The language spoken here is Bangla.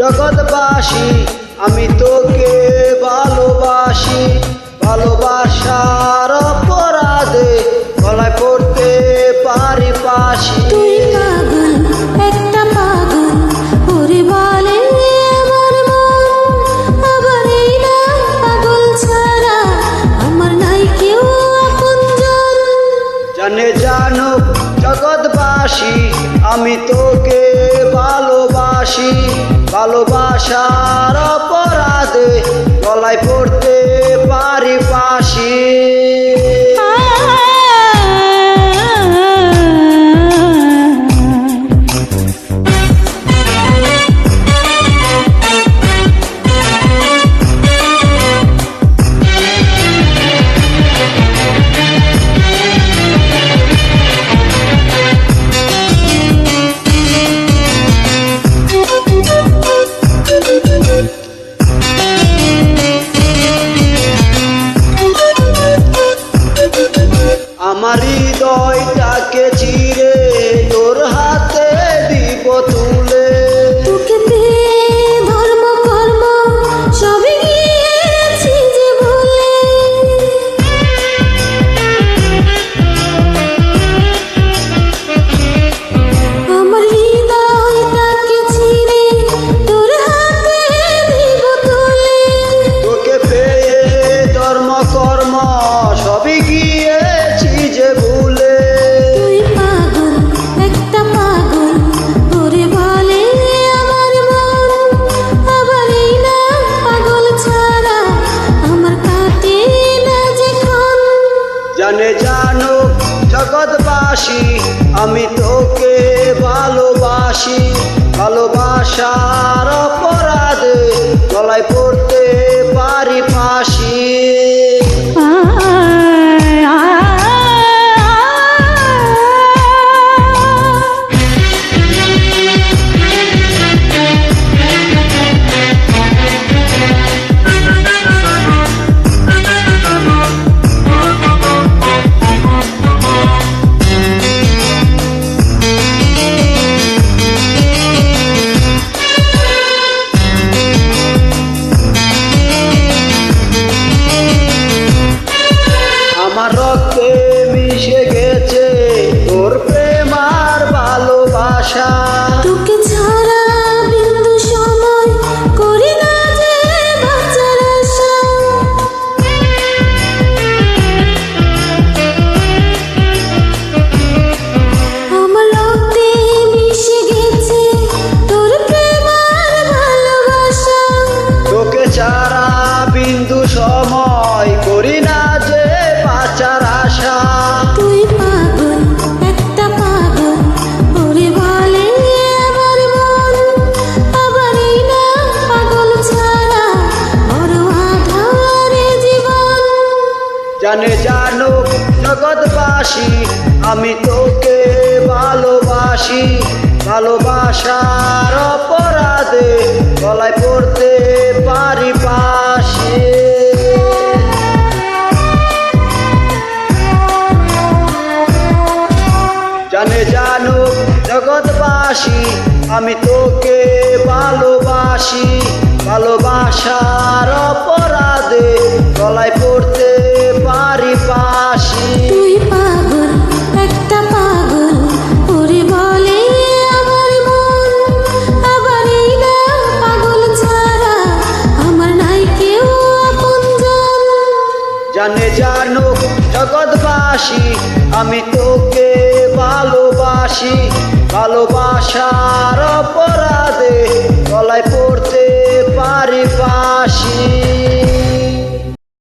জগৎবাসী আমি তোকে ভালোবাসি, ভালোবাসার অপরাধে গলায় পড়তে পারি ফাঁসি। তুই পাগল, একটা পাগল, ওরে বলে আমার মন। আবার এই না পাগল ছাড়া আমার নাই কেউ আপনজন। জানে জানুক জগৎবাসী আমি তোকে ভালোবাসি, ভালোবাসার অপরাধে গলায় পড়তে পারি ফাঁসি। আমার হৃদয়টাকে চিরে তোর হাতে দিব তুলে। তোকে পেয়ে ধর্ম কর্ম সবই গিয়েছি যে ভুলে। আমার হৃদয়টাকে চিরে তোর হাতে দিব তুলে। তোকে পেয়ে ধর্ম কর্ম সবই গিয়েছি যে ভুলে। তুই পাগল, একটা পাগল, ওরে বলে আমার মন। আবার এই না পাগল ছাড়া আমার কাটে না যে ক্ষণ। জানে জানুক জগৎবাসী আমি তোকে ভালোবাসি, ভালোবাসার অপরাধে গলায় পড়তে পারি ফাঁসি। আমার রক্তে মিশে গেছে তোর প্রেম আর ভালোবাসা। তোকে ছাড়া বিন্দু সময় করি না যে বাঁচার আশা। আমার রক্তে মিশে গেছে তোর প্রেম আর ভালোবাসা। তোকে ছাড়া বিন্দু সময় করি না যে বাঁচার আশা। তুই পাগল, একটা পাগল, ওরে বলে আমার মন। আবার এই না পাগল ছাড়া বড় আধারে জীবন। জানে জানুক জগৎবাসী আমি তোকে ভালোবাসি, ভালোবাসার অপরাধে গলায় পড়তে পারি ফাঁসি। জানে জানুক জগৎবাসী আমি তোকে ভালোবাসি, ভালোবাসার অপরাধে গলায় পড়তে পারি ফাঁসি। তুই পাগল, একটা পাগল, ওরে বলে আমার মন। আবার এই না পাগল ছাড়া আমার নাই কেউ আপনজন। জানে জানুক জগৎবাসী আমি তোকে ভালোবাসি, ভালোবাসার অপরাধে গলায় পড়তে পারি ফাঁসি।